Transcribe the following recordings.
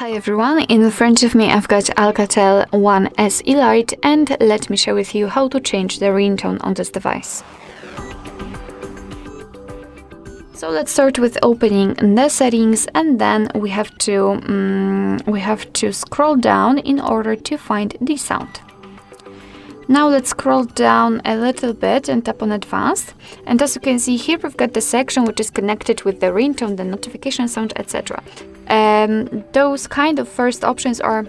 Hi everyone, in front of me I've got Alcatel 1SE Lite, and let me share with you how to change the ringtone on this device. So let's start with opening the settings, and then we have to scroll down in order to find the sound. Now let's scroll down a little bit and tap on Advanced. And as you can see here, we've got the section which is connected with the ringtone, the notification sound, etc. Those kind of first options are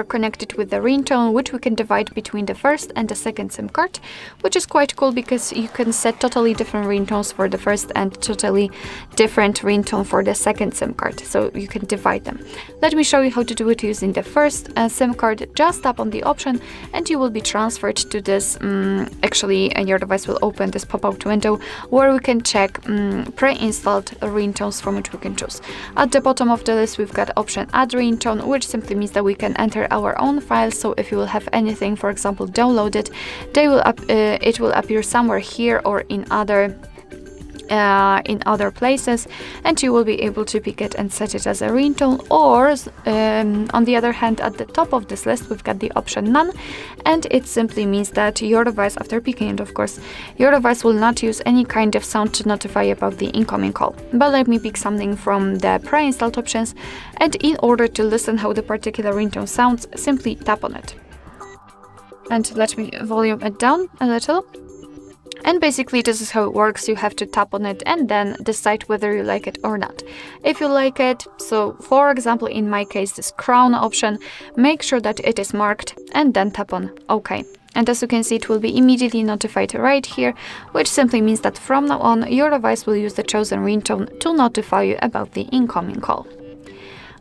connected with the ringtone, which we can divide between the first and the second SIM card, which is quite cool because you can set totally different ringtones for the first and totally different ringtone for the second SIM card, so you can divide them. Let me show you how to do it using the first SIM card. Just tap on the option and you will be transferred to this, your device will open this pop-out window where we can check pre-installed ringtones from which we can choose. At the bottom of the list we've got option Add Ringtone, which simply means that we can enter our own files. So if you will have anything, for example, downloaded, it will appear somewhere here or in other places, and you will be able to pick it and set it as a ringtone. Or on the other hand, at the top of this list we've got the option None, and it simply means that your device, after picking it of course, your device will not use any kind of sound to notify about the incoming call. But let me pick something from the pre-installed options, and in order to listen how the particular ringtone sounds, simply tap on it. And let me volume it down a little. And basically this is how it works. You have to tap on it and then decide whether you like it or not. If you like it, so for example in my case this crown option, make sure that it is marked and then tap on OK. And as you can see, it will be immediately notified right here, which simply means that from now on your device will use the chosen ringtone to notify you about the incoming call.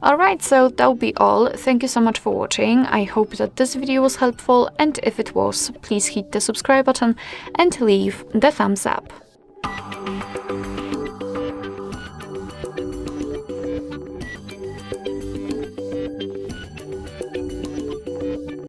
Alright, so that will be all. Thank you so much for watching. I hope that this video was helpful, and if it was, please hit the subscribe button and leave the thumbs up.